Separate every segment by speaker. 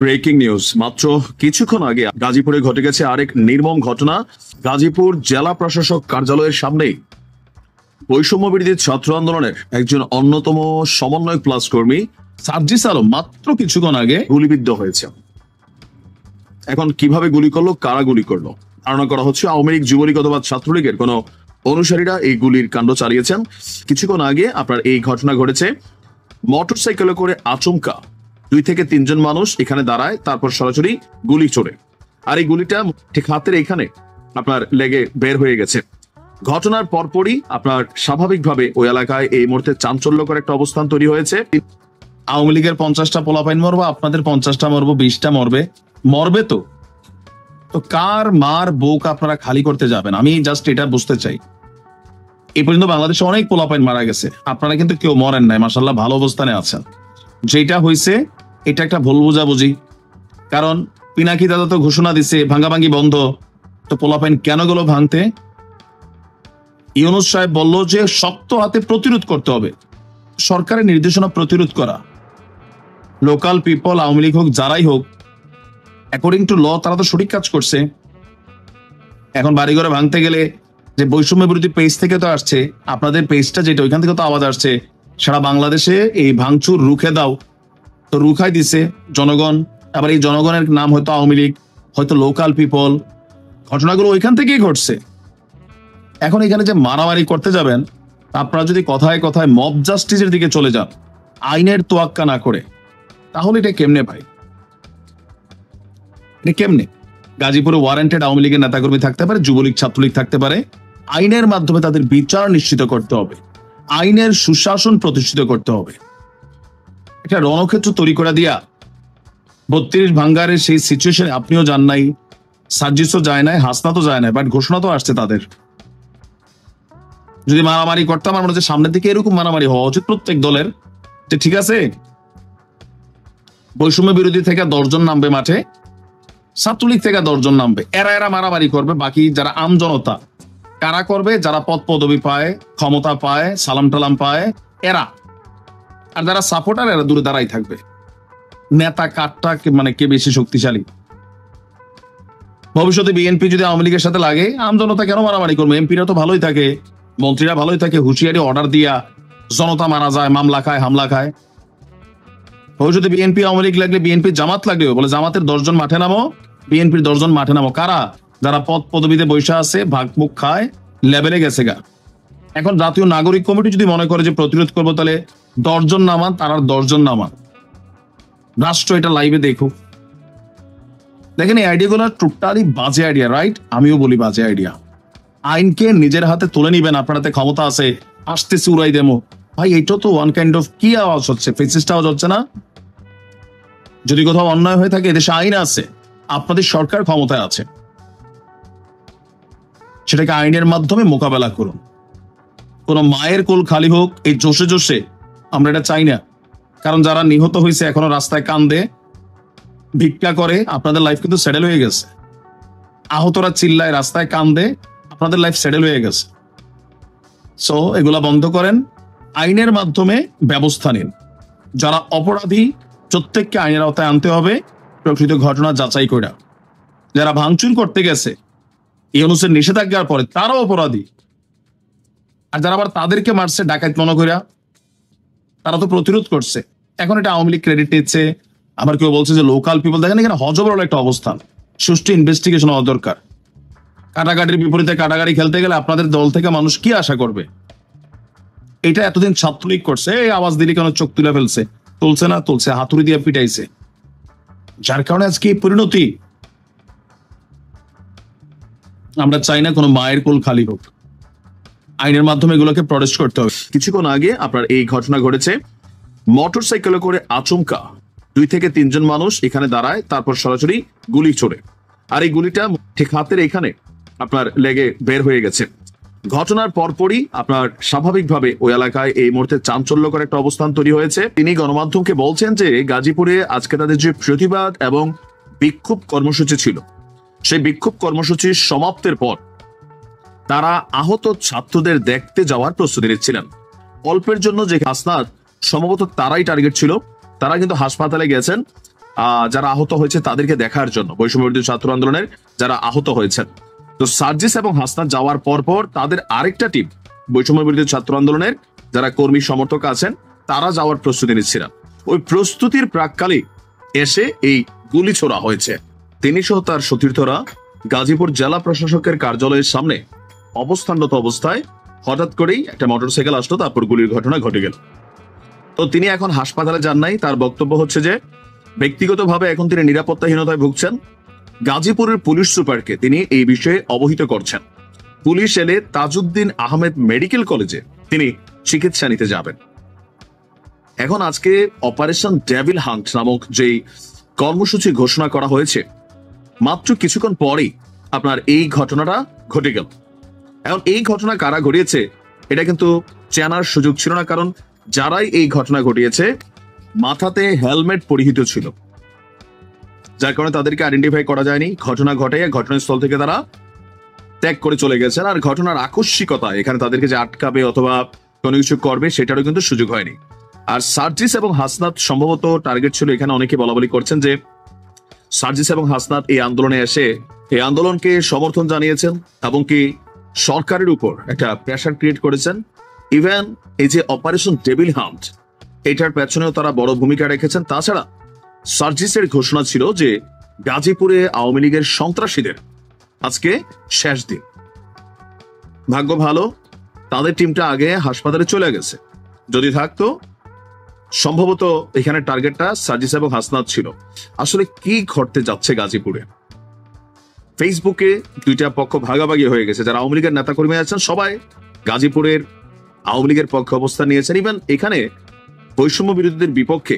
Speaker 1: Breaking news মাত্র কিছুক্ষণ আগে গাজীপুরে ঘটে গেছে আরেক নির্মম ঘটনা। গাজীপুর জেলা প্রশাসক কার্যালয়ের সামনেই বৈষম্য বিরোধী ছাত্র আন্দোলনের একজন অন্যতম সমন্বয়ক প্লাস কর্মী সার্জিস আলম মাত্র কিছুক্ষণ আগে গুলিবিদ্ধ হয়েছে। এখন কিভাবে গুলি করলো, কারা গুলি করলো ধারণা করা হচ্ছে আওয়ামী লীগ, যুবলীগ অথবা ছাত্রলীগের কোন অনুসারীরা এই গুলির কাণ্ড চালিয়েছেন। কিছুক্ষণ আগে আপনার এই ঘটনা ঘটেছে। মোটরসাইকেলে করে আচমকা 2 থেকে 3 জন মানুষ এখানে দাঁড়ায়, তারপর সরাসরি গুলি চড়ে, আর এই গুলিটা ঠিক হাতের এখানে আপনার লেগে বের হয়ে গেছে। ঘটনার পরপরই আপনার স্বাভাবিকভাবে ওই এলাকায় এই মুহূর্তে চাঞ্চল্যকর একটা অবস্থান তৈরি হয়েছে।
Speaker 2: আওয়ামী লীগের 50টা পোলাপাইন মরবো, আপনাদের 50টা মরবো, 20টা মরবে তো কার মার বুক আপনারা খালি করতে যাবেন? আমি জাস্ট এটা বুঝতে চাই। এই পর্যন্ত বাংলাদেশে অনেক পোলাপাইন মারা গেছে, আপনারা কিন্তু কেউ মরেন নাই, মাশাআল্লাহ ভালো অবস্থানে আছেন। যেটা হয়েছে এটা একটা ভুল বোঝাবুঝি। কারণ পিনাকি দাদা তো ঘোষণা দিছে ভাঙ্গাভাঙ্গি বন্ধ, তো পোলাপাইন কেন গেল ভাঙতে? ইউনূস সাহেব বলল যে শক্ত হাতে প্রতিরোধ করতে হবে, সরকারের নির্দেশনা প্রতিরোধ করা। লোকাল পিপল, আওয়ামী লীগ হোক যারাই হোক, অ্যাকর্ডিং টু ল তারা তো সঠিক কাজ করছে। এখন বাড়িঘরে ভাঙতে গেলে যে বৈষম্য বিরোধী পেজ থেকে তো আসছে, আপনাদের পেজটা যেটা ওইখান থেকে তো আওয়াজ আসছে সারা বাংলাদেশে এই ভাঙচুর রুখে দাও, তো রুখাই দিছে জনগণ। আবার এই জনগণের নাম হয়তো আওয়ামী লীগ, হয়তো লোকাল পিপল, ঘটনাগুলো ওইখান থেকেই ঘটছে। এখন এখানে যে মারামারি করতে যাবেন, আপনারা যদি কথায় কথায় মব জাস্টিসের দিকে চলে যান, আইনের তোয়াক্কা না করে, তাহলে এটা কেমনে ভাই? এটা কেমনে? গাজীপুরে ওয়ারেন্টেড আওয়ামী লীগের নেতাকর্মী থাকতে পারে, যুবলীগ ছাত্রলীগ থাকতে পারে, আইনের মাধ্যমে তাদের বিচার নিশ্চিত করতে হবে, আইনের সুশাসন প্রতিষ্ঠিত করতে হবে। একটা রণক্ষেত্র তৈরি করে দিয়া 32 ভাঙ্গারের সেই সিচুয়েশনে আপনিও যান নাই, সার্জিসও যায় নাই, হাসনাতও যায় নাই, বাট ঘোষণা তো আসছে তাদের। যদি মারামারি করতাম, আমার মনে হচ্ছে সামনের দিকে এরকম মারামারি হওয়া উচিত প্রত্যেক দলের, যে ঠিক আছে বৈষম্য বিরোধী থেকে 10 জন নামবে মাঠে, ছাত্রলীগ থেকে 10 জন নামবে, এরা মারামারি করবে। বাকি যারা আম জনতা কারা করবে? যারা পদ পদবি পায়, ক্ষমতা পায়, সালাম টালাম পায় এরা, আর যারা সাপোর্টার এরা দূরে দাঁড়াই থাকবে। নেতা কাঠটা মানে কে বেশি শক্তিশালী? ভবিষ্যতে বিএনপি যদি আওয়ামী লীগের সাথে লাগে, আম জনতা কেন মারামারি করবে? এমপিরা তো ভালোই থাকে, মন্ত্রীরা ভালোই থাকে, হুঁশিয়ারি অর্ডার দিয়া জনতা মারা যায়, মামলা খায়, হামলা খায়। ভবিষ্যতে বিএনপি আওয়ামী লীগ লাগলে, বিএনপি জামাত লাগলেও বলে জামাতের 10 জন মাঠে নামো, বিএনপির 10 জন মাঠে নামো। কারা? যারা পদ পদবিতে বৈশা আছে, ভাগ মুখ খায়, লেভেলে গেছে গা। এখন জাতীয় নাগরিক কমিটি যদি মনে করে যে প্রতিরোধ করবো, তাহলে 10 জন নামান, তার 10 জন নামান, রাষ্ট্র এটা লাইভে দেখুক। দেখেন এই আইডিয়াগুলো টোটালি বাজে আইডিয়া, রাইট? আমিও বলি বাজে আইডিয়া। আইনকে নিজের হাতে তুলে নিবেন, আপনার ক্ষমতা আছে, আসতেছে উড়াই দেবো। ভাই এটা তো ওয়ান কাইন্ড অফ কি আওয়াজ হচ্ছে? ফেসিস্ট আওয়াজ হচ্ছে না? যদি কোথাও অন্যায় হয়ে থাকে, এদেশে আইন আছে, আপনাদের সরকার ক্ষমতায় আছে, সেটাকে আইনের মাধ্যমে মোকাবেলা করুন। কোন মায়ের কোল খালি হোক এই জোশে জোশে আমরা এটা চাই না। কারণ যারা নিহত হয়েছে এখনো রাস্তায় কান্দে, ভিক্ষা করে, আপনাদের লাইফ কিন্তু সেটেল হয়ে গেছে। আহতরা চিল্লায়, রাস্তায় কান্দে, আপনাদের লাইফ সেটেল হয়ে গেছে। সো এগুলা বন্ধ করেন, আইনের মাধ্যমে ব্যবস্থা নিন। যারা অপরাধী প্রত্যেককে আইনের আওতায় আনতে হবে, প্রকৃত ঘটনা যাচাই করে। যারা ভাঙচুর করতে গেছে ইউনূসের নিষেধাজ্ঞার পরে, তারাও অপরাধী। আর যারা আবার তাদেরকে মারছে ডাকাত মনে করিয়া, তারা তো প্রতিরোধ করছে। এখন এটা আওয়ামী লীগ ক্রেডিট নিচ্ছে, আবার কেউ বলছে যে লোকাল পিপল। দেখেন এখানে হজবরল একটা অবস্থান, সুষ্ঠু ইনভেস্টিগেশন হওয়া দরকার। কাটাকাটির বিপরীতে কাটাকাটি খেলতে গেলে আপনাদের দল থেকে মানুষ কি আশা করবে? এটা এতদিন ছাত্রলীগ করছে, এই আওয়াজ দিলে কেন চোখ তুলে ফেলছে, তুলছে না, তুলছে, হাতুড়ি দিয়ে পিটাইছে, যার কারণে আজকে এই পরিণতি। আমরা চাই না কোনো মায়ের কোল খালি হোক, আইনের মাধ্যমে এগুলোকে প্রটেস্ট করতে হবে।
Speaker 1: কিছুক্ষণ আগে আপনার এই ঘটনা ঘটেছে। মোটরসাইকেলে করে আচমকা 2 থেকে 3 জন মানুষ এখানে দাঁড়ায়, তারপর সরাসরি গুলি চড়ে, আর এই গুলিটা ঠিক হাতের এখানে আপনার লেগে বের হয়ে গেছে। ঘটনার পরপরই আপনার স্বাভাবিকভাবে ওই এলাকায় এই মুহূর্তে চাঞ্চল্যকর একটা অবস্থান তৈরি হয়েছে। তিনি গণমাধ্যমকে বলছেন যে গাজীপুরে আজকে তাদের যে প্রতিবাদ এবং বিক্ষোভ কর্মসূচি ছিল, সেই বিক্ষোভ কর্মসূচির সমাপ্তের পর তারা আহত ছাত্রদের দেখতে যাওয়ার প্রস্তুতি নিচ্ছিলেন। অল্পের জন্য যে হাসনাত সম্ভবত তারাই টার্গেট ছিল, তারা কিন্তু হাসপাতালে গেছেন, যারা আহত হয়েছে তাদেরকে দেখার জন্য, বৈষম্য বিরোধী ছাত্র আন্দোলনের যারা আহত হয়েছেন। তো সার্জিস এবং হাসনাত যাওয়ার পর তাদের আরেকটা টিম বৈষম্য বিরোধী ছাত্র আন্দোলনের যারা কর্মী সমর্থক আছেন তারা যাওয়ার প্রস্তুতি নিচ্ছিলেন। ওই প্রস্তুতির প্রাককালে এসে এই গুলি ছোড়া হয়েছে। তিনি সহ তার সতীর্থরা গাজীপুর জেলা প্রশাসকের কার্যালয়ের সামনে অবস্থানরত অবস্থায় হঠাৎ করেই একটা মোটরসাইকেল আসলো, তারপর গুলির ঘটনা ঘটে গেল। তো তিনি এখন হাসপাতালে যান নাই। তার বক্তব্য হচ্ছে যে ব্যক্তিগতভাবে এখন তিনি নিরাপত্তাহীনতায় ভুগছেন। গাজীপুরের পুলিশ সুপারকে তিনি এই বিষয়ে অবহিত করছেন। পুলিশ এলে তাজউদ্দিন আহমেদ মেডিকেল কলেজে তিনি চিকিৎসা নিতে যাবেন। এখন আজকে অপারেশন ডেভিল হান্ট নামক যেই কর্মসূচি ঘোষণা করা হয়েছে, মাত্র কিছুক্ষণ পরেই আপনার এই ঘটনাটা ঘটে গেল। এখন এই ঘটনা কারা ঘটিয়েছে এটা কিন্তু চেনার সুযোগ ছিল না, কারণ যারাই এই ঘটনা ঘটিয়েছে মাথাতে হেলমেট পরিহিত ছিল, যার কারণে তাদেরকে আইডেন্টিফাই করা যায়নি। ঘটনা ঘটে ঘটনাস্থল থেকে তারা ত্যাগ করে চলে গেছেন। আর ঘটনার আকস্মিকতা এখানে তাদেরকে যে আটকাবে অথবা কোনো কিছু করবে সেটারও কিন্তু সুযোগ হয়নি। আর সার্জিস এবং হাসনাত সম্ভবত টার্গেট ছিল। এখানে অনেকে বলাবলি করছেন যে সার্জিস এবং হাসনাত এই আন্দোলনে এসে এই আন্দোলনকে সমর্থন জানিয়েছেন এবং কি সরকারের উপর একটা প্রেশার ক্রিয়েট করেছেন। ইভেন এই যে অপারেশন ডেভিল হান্ট এটার পেছনেও তারা বড় ভূমিকা রেখেছেন। তাছাড়া সার্জিসের ঘোষণা ছিল যে গাজীপুরে আওয়ামী লীগের সন্ত্রাসীদের আজকে শেষ দিন। ভাগ্য ভালো তাদের টিমটা আগে হাসপাতালে চলে গেছে, যদি থাকতো সম্ভবত এখানে টার্গেটটা সার্জিস এবং হাসনাত ছিল। আসলে কি ঘটতে যাচ্ছে গাজীপুরে? ফেসবুকে দুইটা পক্ষ ভাগাভাগি হয়ে গেছে। যারা আওয়ামী লীগের নেতাকর্মী আছেন সবাই গাজীপুরের আওয়ামী লীগের পক্ষে অবস্থান নিয়েছেন। ইভেন এখানে বৈষম্য বিরোধীদের বিপক্ষে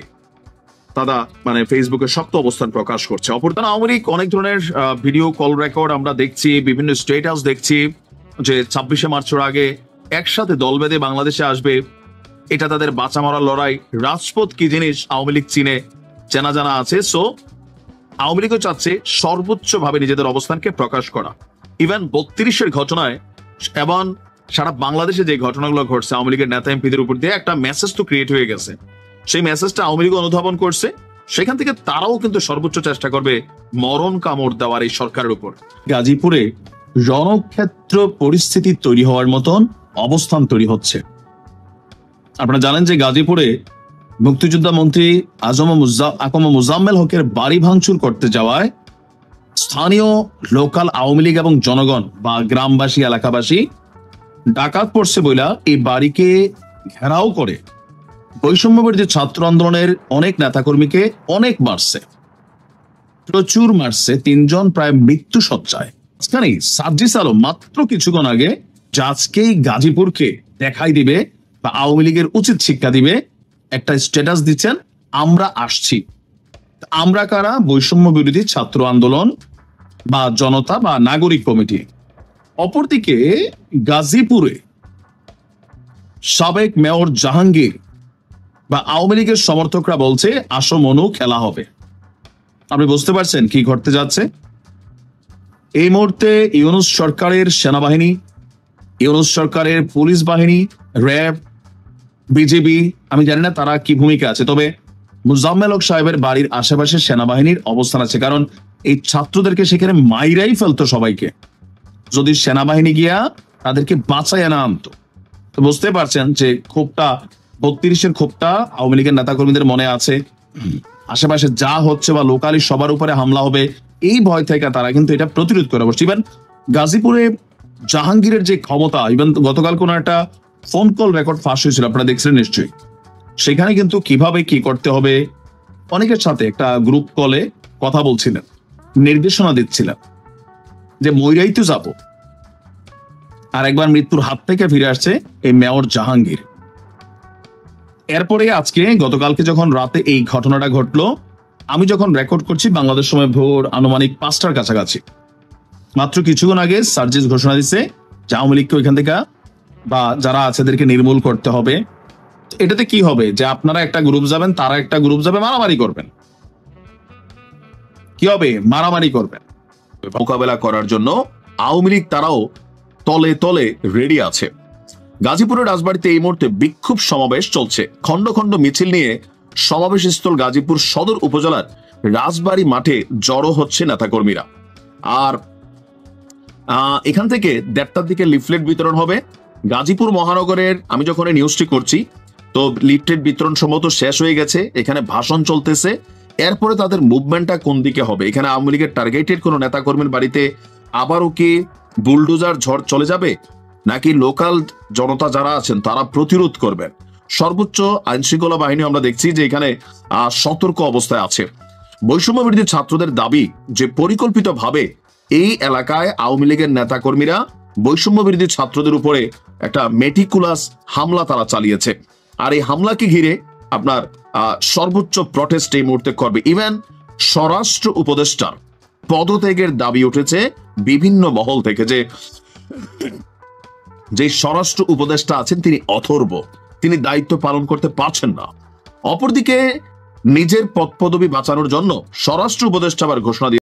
Speaker 1: তারা মানে ফেসবুকে শক্ত অবস্থান প্রকাশ করছে। অপরদিকে আওয়ামী লীগ অনেক ধরনের ভিডিও কল রেকর্ড আমরা দেখছি, বিভিন্ন স্টেটাস দেখছি যে 26শে মার্চের আগে একসাথে দল বেঁধে বাংলাদেশে আসবে। এটা তাদের বাঁচা মরার লড়াই। রাজপথ কি জিনিস আওয়ামী লীগ চিনে, চেনা জানা আছে। সো আওয়ামী লীগও চাচ্ছে সর্বোচ্চ ভাবে নিজেদের অবস্থানকে প্রকাশ করা। ইভেন 32-এর ঘটনায় এবং সারা বাংলাদেশে যে ঘটনাগুলো ঘটছে আওয়ামী লীগের নেতা এমপিদের উপর দিয়ে একটা মেসেজ তো ক্রিয়েট হয়ে গেছে। সেই মেসেজটা আওয়ামী লীগ অনুধাবন করছে। সেখান থেকে তারাও কিন্তু সর্বোচ্চ চেষ্টা করবে মরণ কামড় দেওয়ার এই সরকারের উপর। গাজীপুরে রণক্ষেত্র পরিস্থিতি তৈরি হওয়ার মতন অবস্থান তৈরি হচ্ছে। আপনারা জানেন যে গাজীপুরে মুক্তিযোদ্ধা মন্ত্রী আকম মুজাম্মেল হকের বাড়ি ভাঙচুর করতে যাওয়ায় স্থানীয় লোকাল আওয়ামী লীগ এবং জনগণ বা গ্রামবাসী এলাকাবাসী ডাকাত পড়ছে বইলা এই বাড়িকে ঘেরাও করে বৈষম্য বিরোধী ছাত্র আন্দোলনের অনেক নেতাকর্মীকে অনেক মারছে, প্রচুর মারছে। 3 জন প্রায় মৃত্যু সজ্জায়। সার্জিস আলম মাত্র কিছুক্ষণ আগে আজকেই গাজীপুরকে দেখাই দিবে বা আওয়ামী লীগের উচিত শিক্ষা দিবে একটা স্ট্যাটাস দিচ্ছেন, আমরা আসছি। আমরা কারা? বৈষম্য বিরোধী ছাত্র আন্দোলন বা জনতা বা নাগরিক কমিটি। অপরদিকে গাজীপুরে সাবেক মেয়র জাহাঙ্গীর বা আওয়ামী লীগের সমর্থকরা বলছে আসো মনু, খেলা হবে। আপনি বুঝতে পারছেন কি ঘটতে যাচ্ছে? এই মুহূর্তে ইউনূস সরকারের সেনাবাহিনী, ইউনূস সরকারের পুলিশ বাহিনী, র্যাব, বিজেপি, আমি জানি না তারা কি ভূমিকা আছে, তবে মুজাম্মেল হক সাহেবের বাড়ির আশেপাশে সেনাবাহিনীর অবস্থান আছে। কারণ এই ছাত্রদেরকে সেখানে মাইরাই ফেলতো সবাইকে, যদি সেনাবাহিনী গিয়া তাদেরকে বাঁচায় না আনতো। তো বুঝতে পারছেন যে ক্ষোভটা 32-এর ক্ষোভটা আওয়ামী লীগের নেতাকর্মীদের মনে আছে। আশেপাশে যা হচ্ছে বা লোকালি সবার উপরে হামলা হবে এই ভয় থেকে তারা কিন্তু এটা প্রতিরোধ করে বসছে। ইভেন গাজীপুরে জাহাঙ্গীরের যে ক্ষমতা, ইভেন গতকাল কোন একটা ফোন কল রেকর্ড ফাঁস হয়েছিল, আপনারা দেখছিলেন নিশ্চয়ই। সেখানে কিন্তু কিভাবে কি করতে হবে অনেকের সাথে একটা গ্রুপ কলে কথা বলছিলেন, নির্দেশনা দিচ্ছিলেন যে মইরাই তো যাব। আর একবার মৃত্যুর হাত থেকে ফিরে আসছে এই মেয়র জাহাঙ্গীর। এরপরে আজকে গতকালকে যখন রাতে এই ঘটনাটা ঘটলো, আমি যখন রেকর্ড করছি বাংলাদেশ সময় ভোর আনুমানিক 5টার কাছাকাছি, মাত্র কিছুক্ষণ আগে সার্জিস ঘোষণা দিচ্ছে যে আওয়ামী লীগকে ওইখান থেকে বা যারা আছে এদেরকে নির্মূল করতে হবে। এটাতে কি হবে যে আপনারা একটা গ্রুপ যাবেন, তারা একটা গ্রুপ যাবে, মারামারি করবেন। কি হবে? মারামারি করবেন। মোকাবেলা করার জন্য আওয়ামী লীগ তারাও তলে তলে রেডি আছে। গাজীপুরের রাজবাড়িতে এই মুহূর্তে বিক্ষোভ সমাবেশ চলছে। খন্ড খন্ড মিছিল নিয়ে সমাবেশস্থল গাজীপুর সদর উপজেলার রাজবাড়ী মাঠে জড়ো হচ্ছে নেতাকর্মীরা। আর এখান থেকে 1:30টার দিকে লিফলেট বিতরণ হবে। গাজীপুর মহানগরের আমি যখন এই নিউজটি করছি তো লিফলেট বিতরণ সম্ভবত শেষ হয়ে গেছে, এখানে ভাষণ চলতেছে। এরপরে তাদের মুভমেন্টটা কোন দিকে হবে, এখানে আওয়ামী লীগের টার্গেটেড কোন নেতাকর্মীর বাড়িতে আবারও কি বুলডোজার ঝড় চলে যাবে, নাকি লোকাল জনতা যারা আছেন তারা প্রতিরোধ করবেন? সর্বোচ্চ আইন শৃঙ্খলা বাহিনী আমরা দেখছি যে এখানে সতর্ক অবস্থায় আছে। বৈষম্য বিরোধী ছাত্রদের দাবি যে পরিকল্পিতভাবে এই এলাকায় আওয়ামী লীগের নেতাকর্মীরা বৈষম্য বিরোধী ছাত্রদের উপরে একটা মেটিকুলাস হামলা তারা চালিয়েছে। আর এই হামলাকে ঘিরে আপনার সর্বোচ্চ প্রটেস্ট এই মুহূর্তে করবে। ইভেন স্বরাষ্ট্র উপদেষ্টার পদত্যাগের দাবি উঠেছে বিভিন্ন মহল থেকে, যে স্বরাষ্ট্র উপদেষ্টা আছেন তিনি অথর্ব, তিনি দায়িত্ব পালন করতে পারছেন না। অপরদিকে নিজের পদ পদবি বাঁচানোর জন্য স্বরাষ্ট্র উপদেষ্টা আবার ঘোষণা